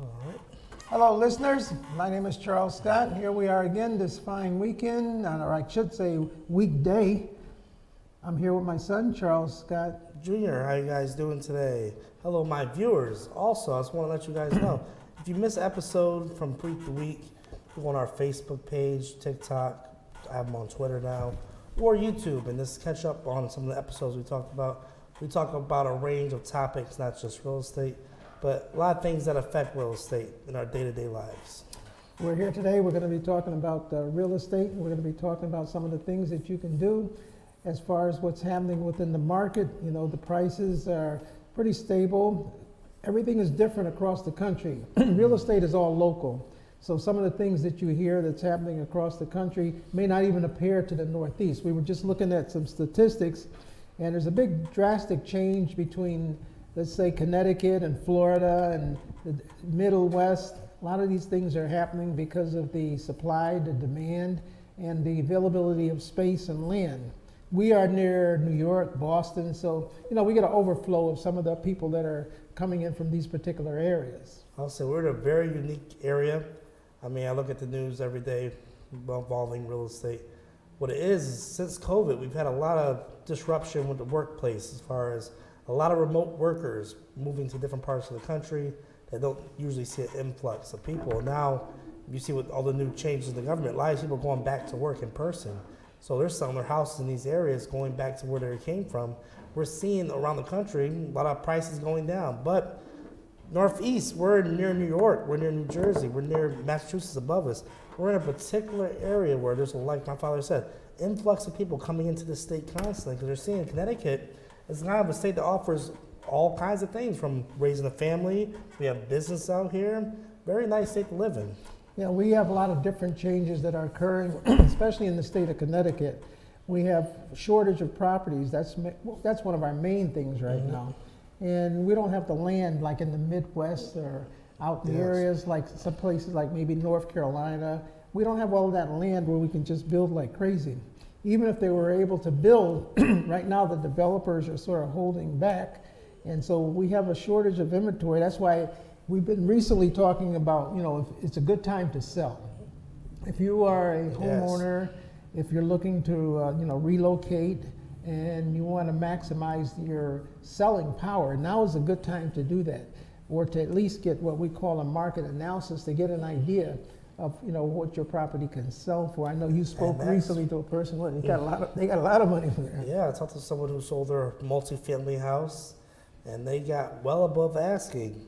All right. Hello, listeners. My name is Charles Scott. Here we are again this fine weekend, or I should say weekday. I'm here with my son, Charles Scott. Junior, how you guys doing today? Hello, my viewers. Also, I just want to let you guys know, if you miss an episode from week to week, go on our Facebook page, TikTok, I have them on Twitter now, or YouTube, and just catch up on some of the episodes we talked about. We talk about a range of topics, not just real estate, but a lot of things that affect real estate in our day-to-day lives. We're here today. We're going to be talking about real estate. We're going to be talking about some of the things that you can do as far as what's happening within the market. You know, the prices are pretty stable. Everything is different across the country. Real estate is all local. So some of the things that you hear that's happening across the country may not even appear to the Northeast. We were just looking at some statistics, and there's a big drastic change between, let's say, Connecticut and Florida and the Middle West. A lot of these things are happening because of the supply, the demand, and the availability of space and land. We are near New York, Boston, so we get an overflow of some of the people that are coming in from these particular areas. I'll say we're in a very unique area. I mean, I look at the news every day involving real estate. What it is since COVID, we've had a lot of disruption with the workplace as far as a lot of remote workers moving to different parts of the country that don't usually see an influx of people. Now, you see with all the new changes in the government, a lot of people are going back to work in person. So they're selling their houses in these areas, going back to where they came from. We're seeing around the country a lot of prices going down. But Northeast, we're near New York, we're near New Jersey, we're near Massachusetts above us. We're in a particular area where there's, like my father said, influx of people coming into the state constantly, because they're seeing Connecticut is kind of a state that offers all kinds of things, from raising a family, we have business out here, very nice state to live in. Yeah, we have a lot of different changes that are occurring, especially in the state of Connecticut. We have shortage of properties. That's one of our main things right now. And we don't have the land like in the Midwest or out in the areas like some places like maybe North Carolina. We don't have all of that land where we can just build like crazy. Even if they were able to build, right now the developers are sort of holding back. And so we have a shortage of inventory. That's why we've been recently talking about, if it's a good time to sell. If you are a homeowner, if you're looking to, relocate and you want to maximize your selling power, now is a good time to do that, or to at least get what we call a market analysis to get an idea of, what your property can sell for. I know you spoke recently to a person, they got a lot of money for that. Yeah, I talked to someone who sold their multifamily house, and they got well above asking.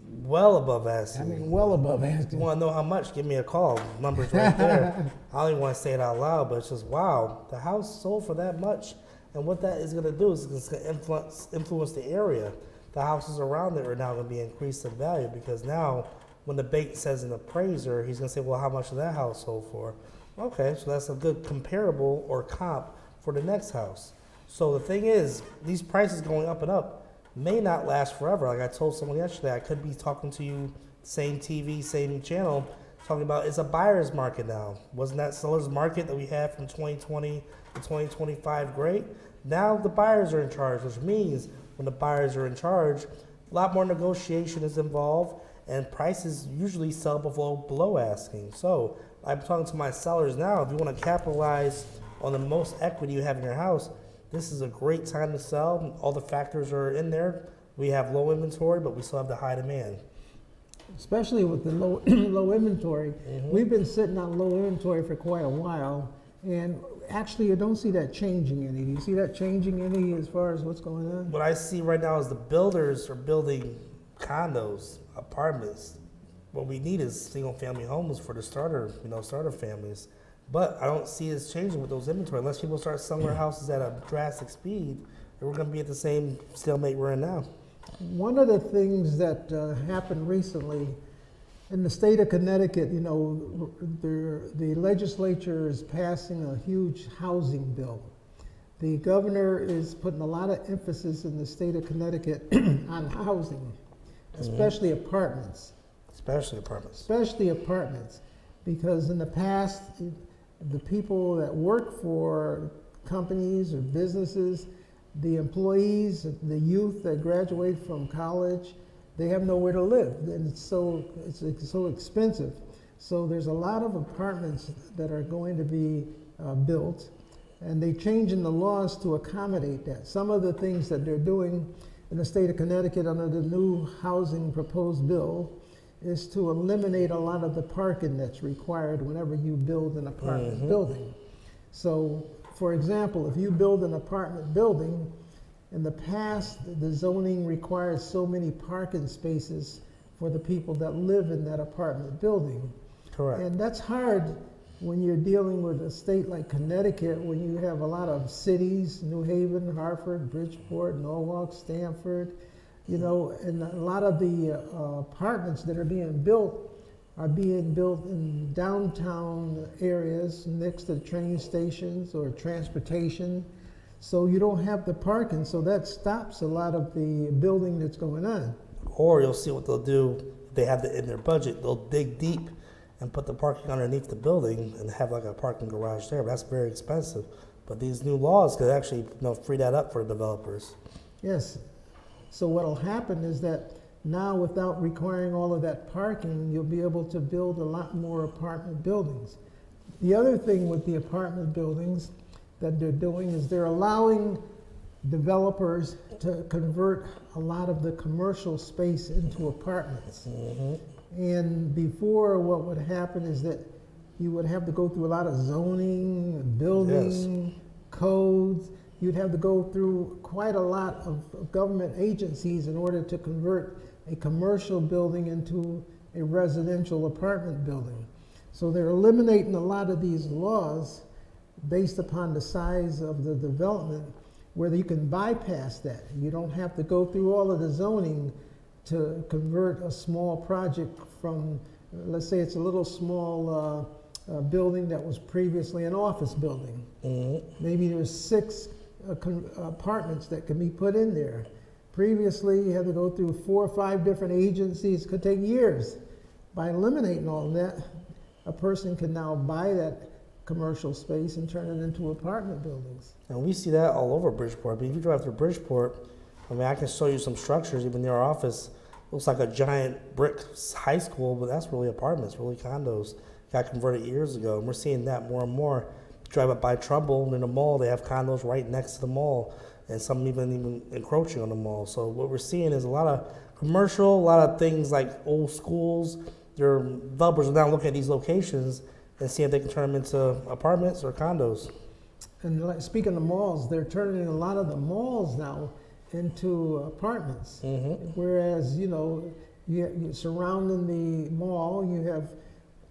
Well above asking. I mean, well above asking. You want to know how much? Give me a call. Number's right there. I don't even want to say it out loud, but it's just, wow, the house sold for that much. And what that is going to do is it's going to influence the area. The houses around it are now going to be increased in value, because now when the bank says an appraiser, he's going to say, well, how much did that house sold for? Okay, so that's a good comparable or comp for the next house. So the thing is, these prices going up and up may not last forever. Like I told someone yesterday, I could be talking to you, same TV, same channel, talking about it's a buyer's market now. Wasn't that seller's market that we had from 2020 to 2025 great? Now the buyers are in charge, which means when the buyers are in charge, a lot more negotiation is involved, and prices usually sell below asking. So I'm talking to my sellers now, if you want to capitalize on the most equity you have in your house, this is a great time to sell. All the factors are in there. We have low inventory, but we still have the high demand. Especially with the low low inventory. We've been sitting on low inventory for quite a while, and actually you don't see that changing any. Do you see that changing any as far as what's going on? What I see right now is the builders are building condos, apartments. What we need is single-family homes for the starter families. But I don't see it changing with those inventory unless people start selling their houses at a drastic speed. And we're going to be at the same stalemate we're in now. One of the things that happened recently in the state of Connecticut, the legislature is passing a huge housing bill. The governor is putting a lot of emphasis in the state of Connecticut on housing, especially apartments. Especially apartments. Especially apartments, because in the past, the people that work for companies or businesses, the employees, the youth that graduate from college, they have nowhere to live, and it's so expensive. So there's a lot of apartments that are going to be built, and they're changing the laws to accommodate that. Some of the things that they're doing in the state of Connecticut under the new housing proposed bill is to eliminate a lot of the parking that's required whenever you build an apartment building. So, for example, if you build an apartment building, in the past, the zoning required so many parking spaces for the people that live in that apartment building. Correct. And that's hard when you're dealing with a state like Connecticut, when you have a lot of cities, New Haven, Hartford, Bridgeport, Norwalk, Stamford, you know, and a lot of the apartments that are being built in downtown areas next to train stations or transportation. So you don't have the parking, so that stops a lot of the building that's going on. Or you'll see what they'll do. If they have it in their budget, they'll dig deep and put the parking underneath the building and have like a parking garage there. But that's very expensive. But these new laws could actually free that up for the developers. Yes. So what'll happen is that now, without requiring all of that parking, you'll be able to build a lot more apartment buildings. The other thing with the apartment buildings that they're doing is they're allowing developers to convert a lot of the commercial space into apartments. And before, what would happen is that you would have to go through a lot of zoning, building, codes. You'd have to go through quite a lot of government agencies in order to convert a commercial building into a residential apartment building. So they're eliminating a lot of these laws based upon the size of the development, where you can bypass that. You don't have to go through all of the zoning to convert a small project from, let's say it's a little small building that was previously an office building. Maybe there's 6 apartments that can be put in there. Previously, you had to go through 4 or 5 different agencies. It could take years. By eliminating all of that, a person can now buy that commercial space and turn it into apartment buildings. And we see that all over Bridgeport. But if you drive through Bridgeport, I mean, I can show you some structures, even near our office. Looks like a giant brick high school, but that's really apartments, really condos. Got converted years ago, and we're seeing that more and more. Drive up by Trumbull in the mall, they have condos right next to the mall, and some even encroaching on the mall. So what we're seeing is a lot of commercial, a lot of things like old schools. Their developers are now looking at these locations and seeing if they can turn them into apartments or condos. And like, speaking of malls, they're turning a lot of the malls now into apartments. Whereas, you surrounding the mall, you have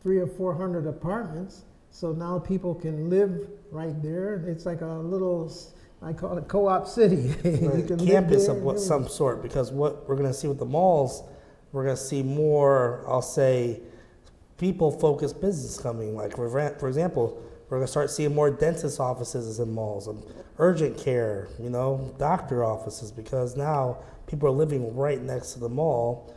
300 or 400 apartments. So now people can live right there. It's like a little, I call it co-op city. You can campus live of some sort, because what we're going to see with the malls, we're going to see more, I'll say, people-focused business coming. Like, for example, we're going to start seeing more dentist offices in malls, and urgent care, doctor offices, because now people are living right next to the mall.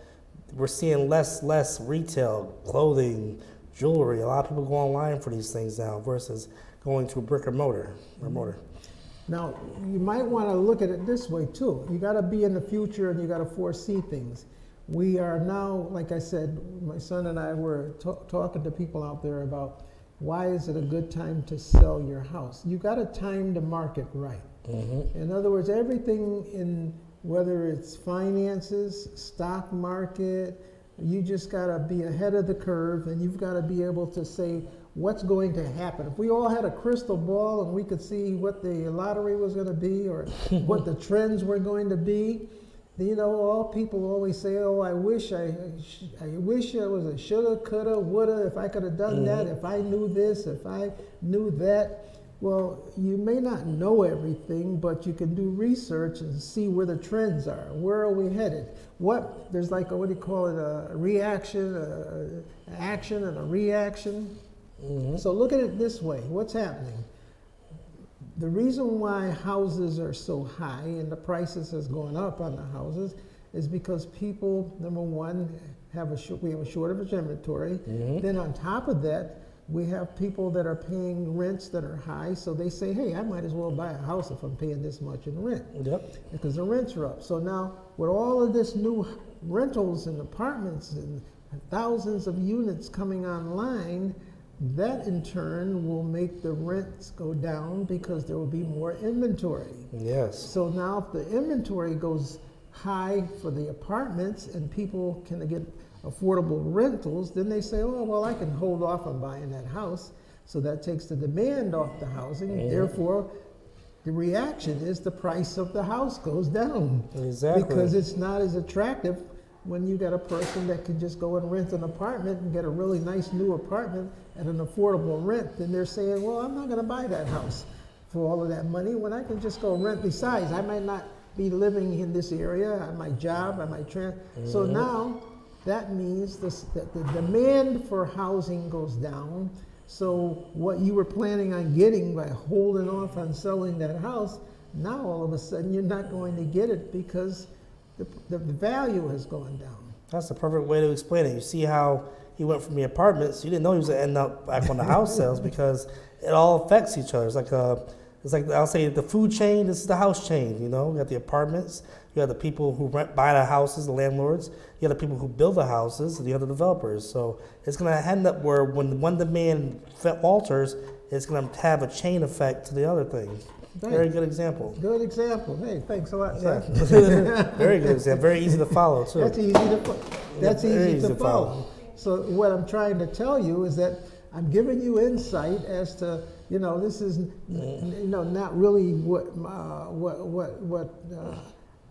We're seeing less retail, clothing, jewelry. A lot of people go online for these things now versus going to a brick or mortar. Now, you might want to look at it this way too. You got to be in the future and you got to foresee things. We are now, like I said, my son and I were talking to people out there about why is it a good time to sell your house. You got to time the market right. In other words, everything in, whether it's finances, stock market, you just got to be ahead of the curve, and you've got to be able to say what's going to happen. If we all had a crystal ball and we could see what the lottery was going to be or what the trends were going to be, all people always say, oh, I wish I was a shoulda, coulda, woulda, if I could have done that, if I knew this, if I knew that. Well, you may not know everything, but you can do research and see where the trends are. Where are we headed? There's like what do you call it, a reaction, an action and a reaction. So look at it this way. What's happening? The reason why houses are so high and the prices has gone up on the houses is because people, number one, we have a shortage of inventory. Then on top of that, we have people that are paying rents that are high, so they say, hey, I might as well buy a house if I'm paying this much in rent. Because the rents are up. So now, with all of this new rentals and apartments and thousands of units coming online, that in turn will make the rents go down because there will be more inventory. Yes. So now if the inventory goes high for the apartments and people can get affordable rentals, then they say, oh, well, I can hold off on buying that house. So that takes the demand off the housing. Therefore, the reaction is the price of the house goes down. Exactly. Because it's not as attractive when you got a person that can just go and rent an apartment and get a really nice new apartment at an affordable rent. Then they're saying, well, I'm not going to buy that house for all of that money when I can just go rent. Besides, I might not be living in this area, at my job, I might So now that means that the demand for housing goes down. So what you were planning on getting by holding off on selling that house, now all of a sudden you're not going to get it because the value has gone down. That's the perfect way to explain it. You see how he went from the apartments. You didn't know he was going to end up back on the house sales because it all affects each other. It's like I'll say the food chain. This is the house chain. You know, you got the apartments. You have the people who buy the houses, the landlords. You have the people who build the houses, and you have the developers. So it's going to end up where when one demand falters, it's going to have a chain effect to the other thing. Right. Very good example. Good example. Hey, thanks a lot, Yeah. Seth. Very good example. Very easy to follow too. That's Very easy to follow. So what I'm trying to tell you is that I'm giving you insight as to, this is, not really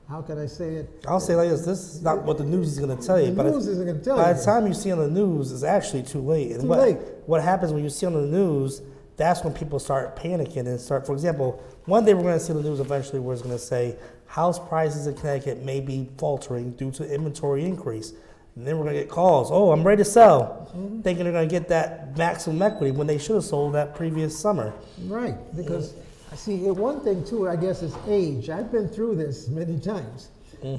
how can I say it? I'll say like this: this is not what the news is going to tell you. The news isn't going to tell you. By the time you see on the news, it's actually too late. And what happens when you see on the news? That's when people start panicking and start. For example, one day we're going to see the news eventually where it's going to say house prices in Connecticut may be faltering due to inventory increase. And then we're going to get calls. Oh, I'm ready to sell, thinking they're going to get that maximum equity when they should have sold that previous summer. Right, because see, one thing too, I guess, is age. I've been through this many times.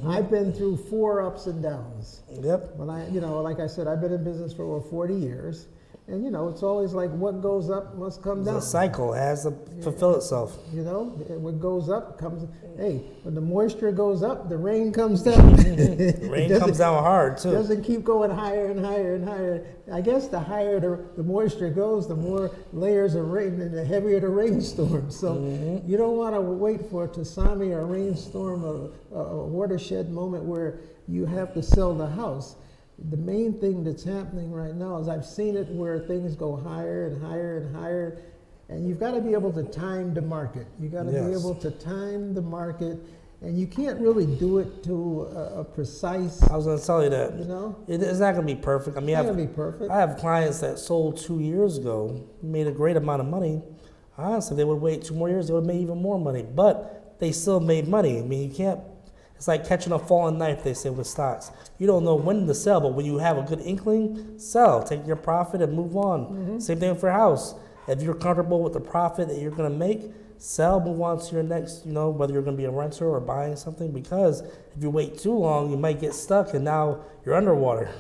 I've been through 4 ups and downs. Yep. When like I said, I've been in business for over 40 years. And it's always like what goes up must come down. It's a cycle. It has to fulfill itself. What goes up comes. Hey, when the moisture goes up, the rain comes down. Rain comes down hard too. Doesn't keep going higher and higher and higher. I guess the higher the moisture goes, the more layers of rain and the heavier the rainstorm. So you don't want to wait for a tsunami or a rainstorm, a watershed moment where you have to sell the house. The main thing that's happening right now is I've seen it where things go higher and higher and higher, and you've got to be able to time the market. You've got to be able to time the market, and you can't really do it to a precise. I was going to tell you that. It's not going to be perfect. I mean, it's not going to be perfect. I have clients that sold 2 years ago, made a great amount of money. Honestly, they would wait 2 more years, they would make even more money, but they still made money. I mean, you can't. It's like catching a falling knife, they say, with stocks. You don't know when to sell, but when you have a good inkling, sell. Take your profit and move on. Same thing for a house. If you're comfortable with the profit that you're going to make, sell, move on to your next, whether you're going to be a renter or buying something. Because if you wait too long, you might get stuck and now you're underwater.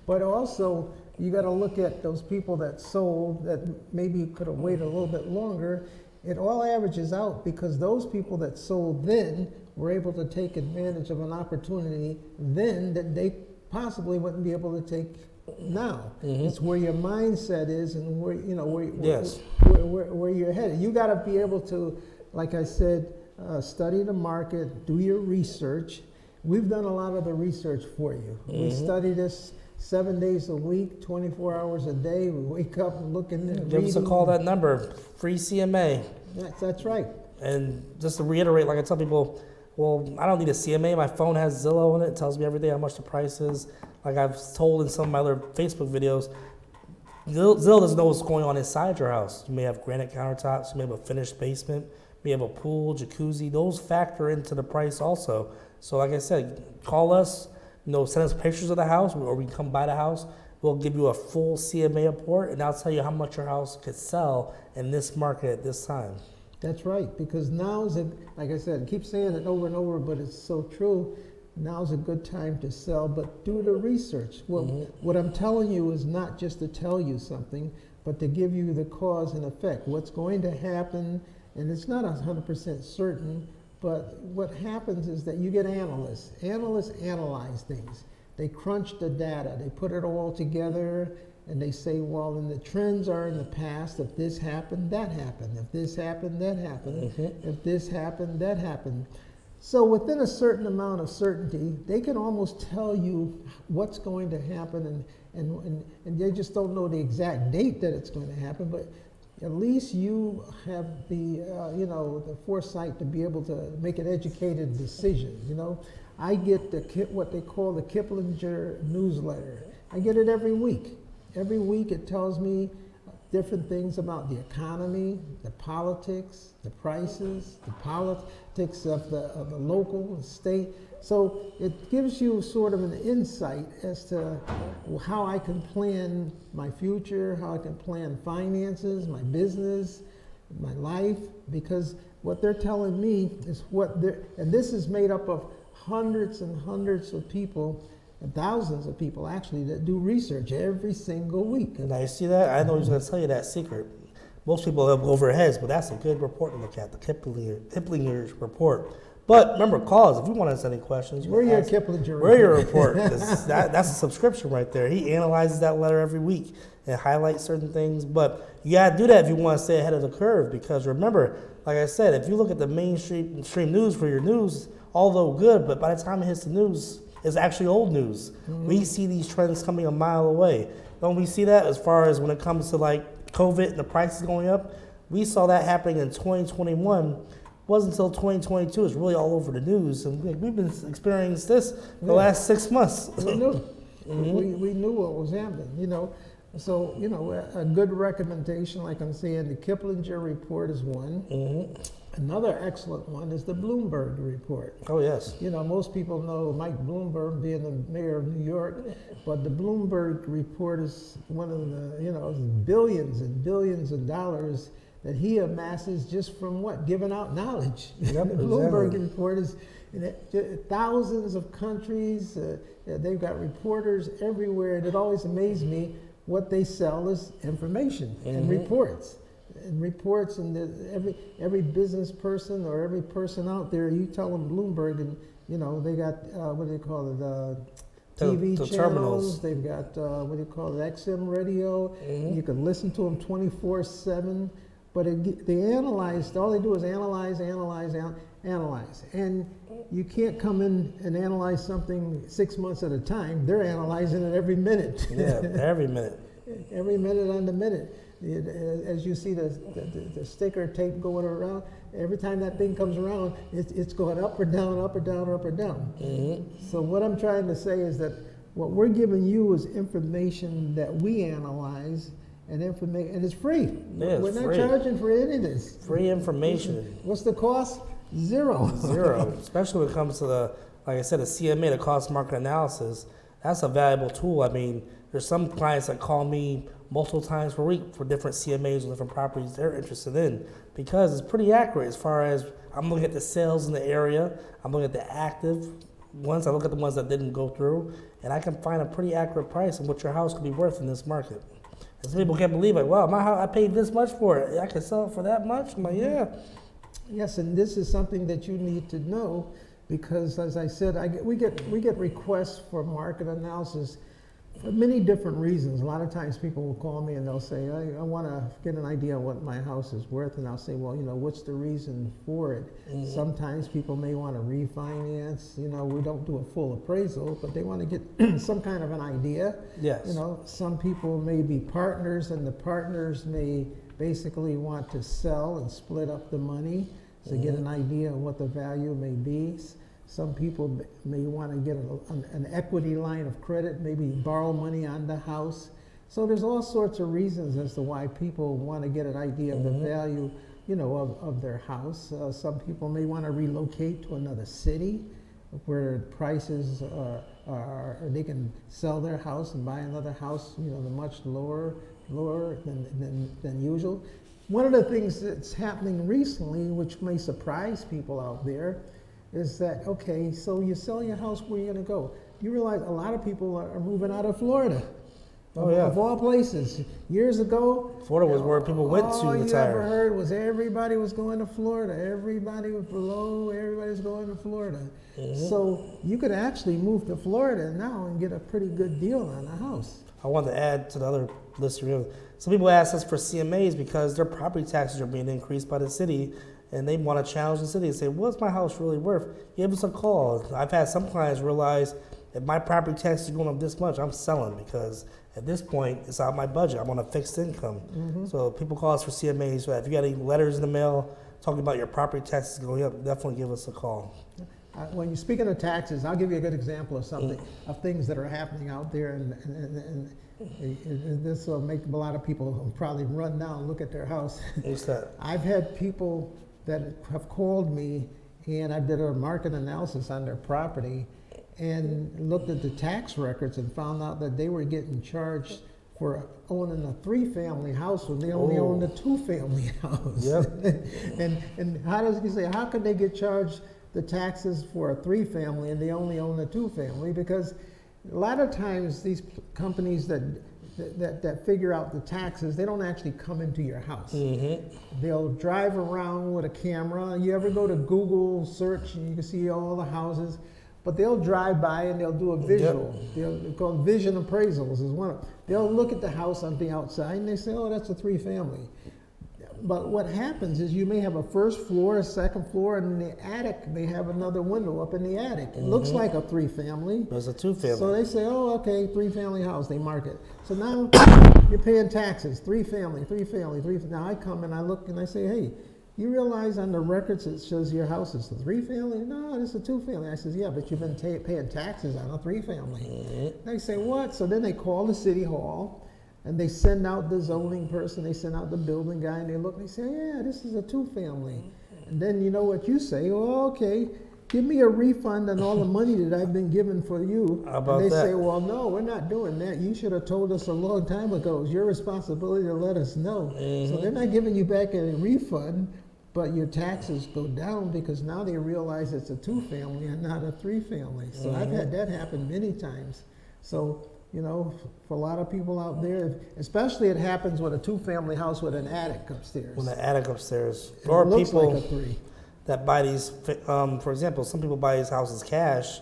But also, you got to look at those people that sold that maybe could have waited a little bit longer. It all averages out because those people that sold then were able to take advantage of an opportunity then that they possibly wouldn't be able to take now. It's where your mindset is and where where you're headed. You got to be able to, like I said, study the market, do your research. We've done a lot of the research for you. We study this 7 days a week, 24 hours a day. We wake up and look in there. Give us a call, that number, free CMA. That's right. And just to reiterate, like I tell people, well, I don't need a CMA. My phone has Zillow in it. It tells me every day how much the price is. Like I've told in some of my other Facebook videos, Zillow doesn't know what's going on inside your house. You may have granite countertops. You may have a finished basement. You may have a pool, jacuzzi. Those factor into the price also. So like I said, call us. Send us pictures of the house, or we can come by the house. We'll give you a full CMA report, and I'll tell you how much your house could sell in this market at this time. That's right, because now's like I said, I keep saying it over and over, but it's so true. Now's a good time to sell, but do the research. Well, what I'm telling you is not just to tell you something, but to give you the cause and effect. What's going to happen, and it's not 100% certain, But what happens is that you get analysts. Analysts analyze things. They crunch the data. They put it all together, and they say, well, and the trends are in the past. If this happened, that happened. If this happened, that happened. If this happened, that happened. So within a certain amount of certainty, they can almost tell you what's going to happen, and they just don't know the exact date that it's going to happen, but at least you have the, the foresight to be able to make an educated decision, I get what they call the Kiplinger newsletter. I get it every week. Every week it tells me different things about the economy, the politics, the prices, the politics of the local and state. So it gives you sort of an insight as to how I can plan my future, how I can plan finances, my business, my life, because what they're telling me is and this is made up of hundreds and hundreds of people, and thousands of people actually, that do research every single week. And I see that. I know he's going to tell you that secret. Most people have over their heads, but that's a good report to look at, the Kiplinger report. But remember, call us if you want to ask any questions. We're your Kiplinger report. We're your report. That's a subscription right there. He analyzes that letter every week and highlights certain things. But you got to do that if you want to stay ahead of the curve, because remember, like I said, if you look at the mainstream news for your news, although good, but by the time it hits the news, it's actually old news. We see these trends coming a mile away. Don't we see that as far as when it comes to like COVID and the prices going up? We saw that happening in 2021. Wasn't until 2022 it's really all over the news, and we've been experiencing this the last 6 months. We knew. We knew what was happening, So, a good recommendation, like I'm saying, the Kiplinger report is one. Another excellent one is the Bloomberg report. Oh, yes. Most people know Mike Bloomberg being the mayor of New York, but the Bloomberg report is one of the, billions and billions of dollars that he amasses just from giving out knowledge. Yep, the Bloomberg exactly. report is in thousands of countries. They've got reporters everywhere, and it always amazes me what they sell is information and reports. And every business person or every person out there, you tell them Bloomberg, and they got what do you call it? TV the channels. terminals. They've got XM radio. You can listen to them 24/7. But they analyze. All they do is analyze, and you can't come in and analyze something 6 months at a time. They're analyzing it every minute. Yeah, every minute. Every minute on the minute. As you see the sticker tape going around, every time that thing comes around, it's going up or down, up or down, up or down. So what I'm trying to say is that what we're giving you is information that we analyze, and it's free. Yeah, we're not free. charging for any of this. Free information. What's the cost? Zero. Zero. Especially when it comes to like I said, the CMA, the cost market analysis. That's a valuable tool. I mean, there's some clients that call me multiple times per week for different CMAs and different properties they're interested in, because it's pretty accurate as far as I'm looking at the sales in the area, I'm looking at the active ones, I look at the ones that didn't go through, and I can find a pretty accurate price on what your house could be worth in this market. And some people can't believe it. Wow, my house, I paid this much for it. I can sell it for that much? I'm like, yeah. Yes, and this is something that you need to know, because as I said, we get requests for market analysis for many different reasons. A lot of times people will call me and they'll say, I want to get an idea of what my house is worth, and I'll say, well, what's the reason for it? Sometimes people may want to refinance. We don't do a full appraisal, but they want to get some kind of an idea. Yes. Some people may be partners, and the partners may basically want to sell and split up the money to get an idea of what the value may be. Some people may want to get an equity line of credit, maybe borrow money on the house. So there's all sorts of reasons as to why people want to get an idea of the value, of their house. Some people may want to relocate to another city where prices are they can sell their house and buy another house, much lower than usual. One of the things that's happening recently, which may surprise people out there, is that, okay, so you sell your house, where are you going to go? You realize a lot of people are moving out of Florida. Oh, yeah. Of all places, years ago, Florida was where people went to all you ever retire. heard was everybody was going to Florida. Everybody was below. Everybody's going to Florida. So you could actually move to Florida now and get a pretty good deal on a house. I wanted to add to the other list here. Some people ask us for CMAs because their property taxes are being increased by the city, and they want to challenge the city and say, "What's my house really worth?" Give us a call. I've had some clients realize if my property tax is going up this much, I'm selling because at this point it's out of my budget. I'm on a fixed income. So people call us for CMAs. So if you got any letters in the mail talking about your property taxes going up, definitely give us a call. When you're speaking of taxes, I'll give you a good example of something, of things that are happening out there, and this will make a lot of people probably run down and look at their house. What's that? I've had people that have called me, and I did a market analysis on their property and looked at the tax records and found out that they were getting charged for owning a 3-family house when they only owned a 2-family house. Yep. and how does he say, how could they get charged the taxes for a 3-family and they only own a 2-family? Because a lot of times these companies that figure out the taxes, they don't actually come into your house. They'll drive around with a camera. You ever go to Google search and you can see all the houses, but they'll drive by and they'll do a visual. They're called vision appraisals is one of. They'll look at the house on the outside and they say, oh, that's a 3-family. But what happens is you may have a first floor, a second floor, and in the attic they have another window up in the attic. It looks like a 3-family. There's a 2-family. So they say, oh, okay, 3-family house, they mark it. So now you're paying taxes, 3-family. Now I come and I look and I say, hey, you realize on the records it says your house is a 3-family? No, it's a 2-family. I says, yeah, but you've been paying taxes on a 3-family. They say, what? So then they call the city hall. And they send out the zoning person, they send out the building guy, and they look and they say, yeah, this is a 2-family. And then you know what you say, oh, okay, give me a refund on all the money that I've been given for you. How about and they that? say, well, no, we're not doing that. You should have told us a long time ago. It's your responsibility to let us know. So they're not giving you back any refund, but your taxes go down because now they realize it's a 2-family and not a 3-family. So I've had that happen many times. So, you know, for a lot of people out there, especially it happens with a 2-family house with an attic upstairs. When the attic upstairs, It or looks people like a 3. that buy these, for example, some people buy these houses cash,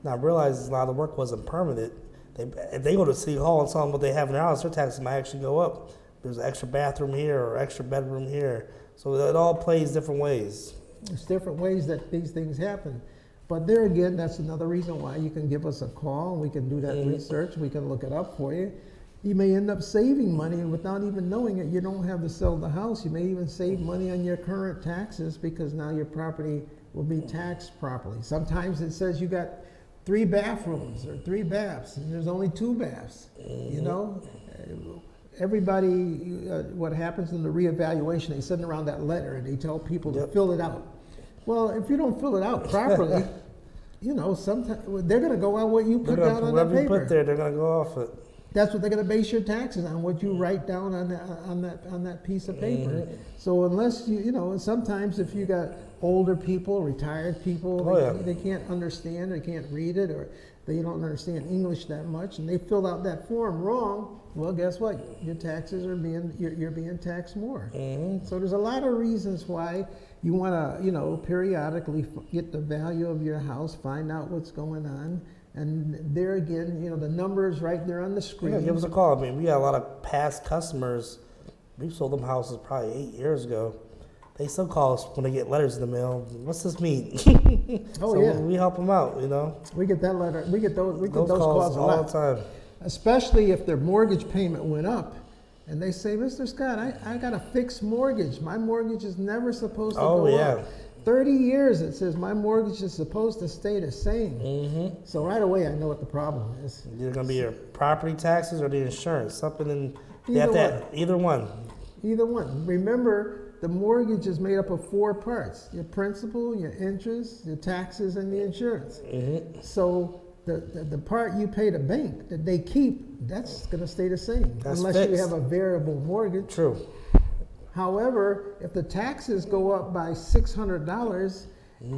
not realize a lot of the work wasn't permanent. If they go to City Hall and tell them what they have in their house, their taxes might actually go up. There's an extra bathroom here or extra bedroom here. So it all plays different ways. There's different ways that these things happen. But there again, that's another reason why you can give us a call and we can do that research. We can look it up for you. You may end up saving money without even knowing it. You don't have to sell the house. You may even save money on your current taxes because now your property will be taxed properly. Sometimes it says you got 3 bathrooms or 3 baths and there's only 2 baths. You know, everybody, what happens in the reevaluation, they send around that letter and they tell people to fill it out. Well, if you don't fill it out properly, you know, sometimes they're going to go on what you put down on that Whatever you paper. put there, they're going to go off it. That's what they're going to base your taxes on, what you write down on that piece of paper. So unless you know, and sometimes if you got older people, retired people, they can't understand, they can't read it, or they don't understand English that much, and they filled out that form wrong. Well, guess what? Your taxes are you're being taxed more. So there's a lot of reasons why you want to, you know, periodically get the value of your house, find out what's going on. And there again, you know, the numbers right there on the screen. Yeah, give us a call. I mean, we got a lot of past customers. We've sold them houses probably 8 years ago. They still call us when they get letters in the mail. What's this mean? Oh, so yeah. we help them out, you know. We get that letter. We get those calls a all lot. the time. Especially if their mortgage payment went up. And they say, Mr. Scott, I got a fixed mortgage. My mortgage is never supposed to go up. 30 years it says my mortgage is supposed to stay the same. So right away I know what the problem is. Either going to be your property taxes or the insurance. Something in either one. Either one. Remember, the mortgage is made up of 4 parts: your principal, your interest, your taxes, and the insurance. So the part you pay the bank that they keep, that's going to stay the same. That's unless fixed. you have a variable mortgage. True. However, if the taxes go up by $600,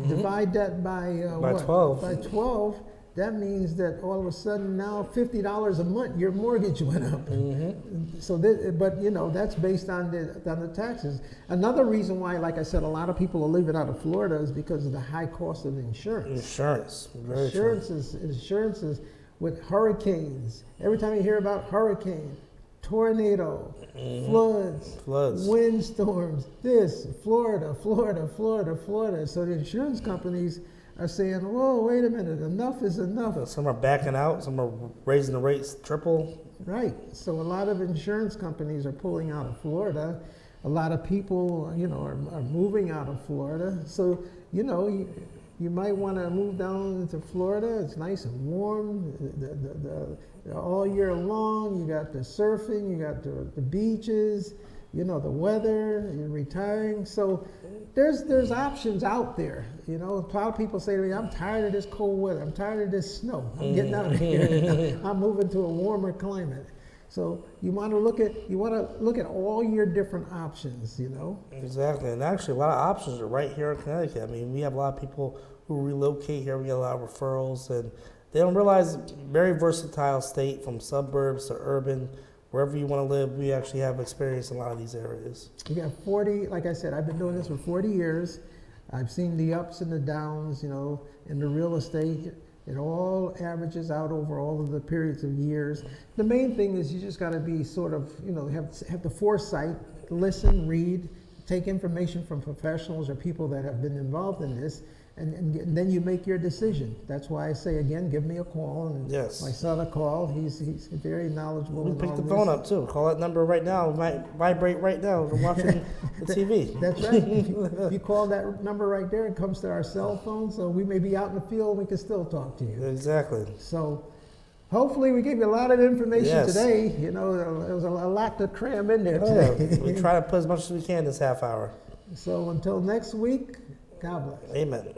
divide that by what? 12. By 12, that means that all of a sudden now $50 a month your mortgage went up. So, but you know, that's based on the taxes. Another reason why, like I said, a lot of people are leaving out of Florida is because of the high cost of insurance. Insurance, very true. Insurance is with hurricanes. Every time you hear about hurricane, tornado, floods, windstorms, this, Florida. So the insurance companies are saying, whoa, wait a minute, enough is enough. Some are backing out, some are raising the rates triple. Right. So a lot of insurance companies are pulling out of Florida. A lot of people, you know, are moving out of Florida. So, you know, you might want to move down into Florida. It's nice and warm all year long. You got the surfing, you got the beaches, you know, the weather, you're retiring. So there's options out there. You know, a lot of people say to me, I'm tired of this cold weather. I'm tired of this snow. I'm getting out of here. I'm moving to a warmer climate. So you want to look at all your different options, you know. Exactly, and actually a lot of options are right here in Connecticut. I mean, we have a lot of people who relocate here. We get a lot of referrals, and they don't realize very versatile state from suburbs to urban. Wherever you want to live, we actually have experience in a lot of these areas. We got 40, like I said, I've been doing this for 40 years. I've seen the ups and the downs, you know, in the real estate. It all averages out over all of the periods of years. The main thing is you just got to be sort of, you know, have the foresight, listen, read, take information from professionals or people that have been involved in this, and then you make your decision. That's why I say, again, give me a call. And yes. My son a call. He's very knowledgeable. We pick the phone up too. Call that number right now. It might vibrate right now. We're watching the TV. That's right. If you call that number right there, it comes to our cell phone. So we may be out in the field, we can still talk to you. Exactly. So hopefully we gave you a lot of information Yes. today. You know, there was a lot to cram in there Oh, today. yeah. We try to put as much as we can this half hour. So until next week, God bless. Amen.